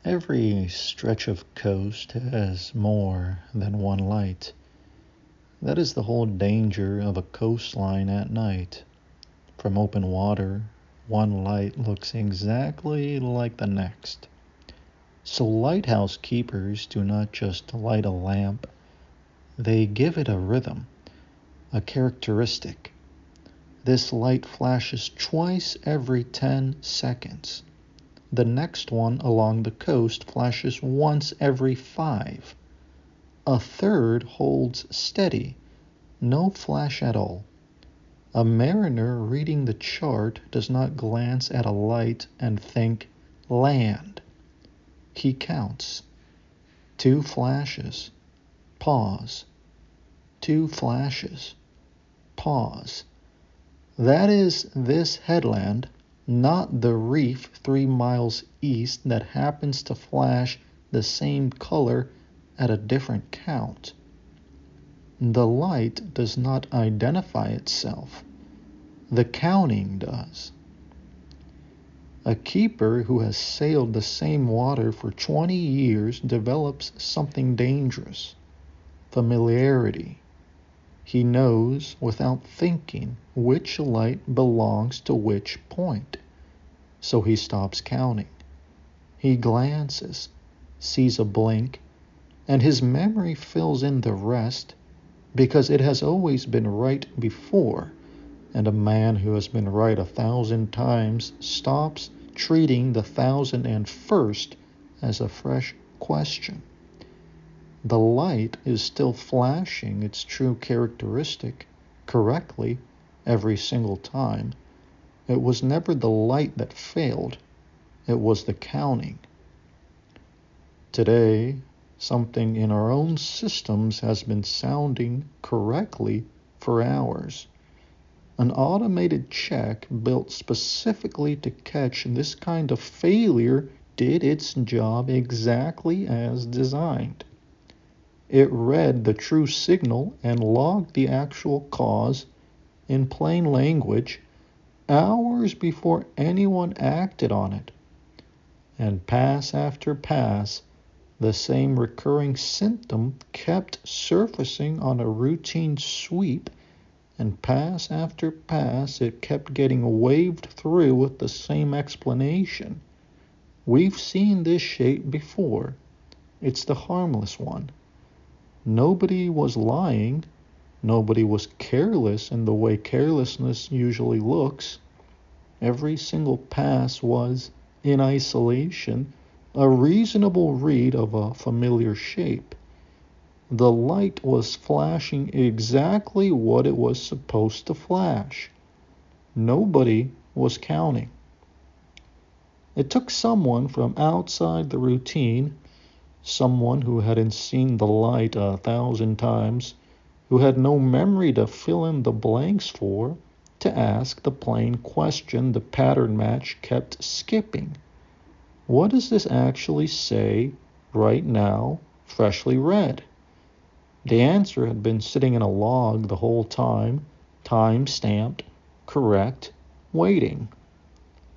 Every stretch of coast has more than one light. That is the whole danger of a coastline at night. From open water, one light looks exactly like the next. So lighthouse keepers do not just light a lamp, they give it a rhythm, a characteristic. This light flashes twice every 10 seconds. The next one along the coast flashes once every 5. A third holds steady, no flash at all. A mariner reading the chart does not glance at a light and think, land. He counts. 2 flashes. Pause. 2 flashes. Pause. That is this headland, not the reef 3 miles east that happens to flash the same color at a different count. The light does not identify itself. The counting does. A keeper who has sailed the same water for 20 years develops something dangerous: familiarity. He knows without thinking which light belongs to which point. So he stops counting. He glances, sees a blink, and his memory fills in the rest because it has always been right before, and a man who has been right 1,000 times stops treating the 1,001st as a fresh question. The light is still flashing its true characteristic correctly every single time. It was never the light that failed. It was the counting. Today, something in our own systems has been sounding correctly for hours. An automated check built specifically to catch this kind of failure did its job exactly as designed. It read the true signal and logged the actual cause in plain language hours before anyone acted on it. And pass after pass, the same recurring symptom kept surfacing on a routine sweep, and pass after pass it kept getting waved through with the same explanation. We've seen this shape before. It's the harmless one. Nobody was lying. Nobody was careless in the way carelessness usually looks. Every single pass was, in isolation, a reasonable read of a familiar shape. The light was flashing exactly what it was supposed to flash. Nobody was counting. It took someone from outside the routine, someone who hadn't seen the light 1,000 times, who had no memory to fill in the blanks for, to ask the plain question the pattern match kept skipping. What does this actually say right now, freshly read? The answer had been sitting in a log the whole time, time-stamped, correct, waiting.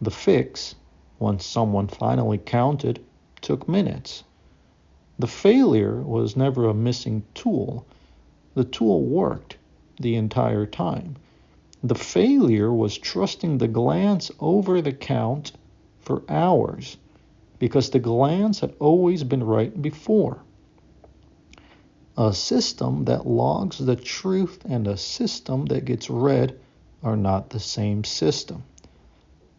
The fix, once someone finally counted, took minutes. The failure was never a missing tool. The tool worked the entire time. The failure was trusting the glance over the count for hours because the glance had always been right before. A system that logs the truth and a system that gets read are not the same system.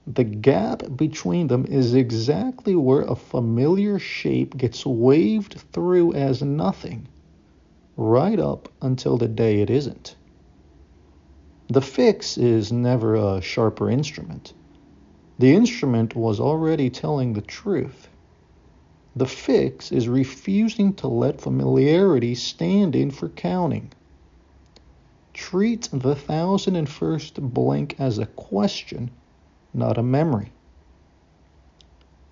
The gap between them is exactly where a familiar shape gets waved through as nothing, right up until the day it isn't. The fix is never a sharper instrument. The instrument was already telling the truth. The fix is refusing to let familiarity stand in for counting. Treat the 1,001st blank as a question, not a memory.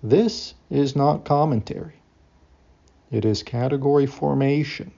This is not commentary. It is category formation.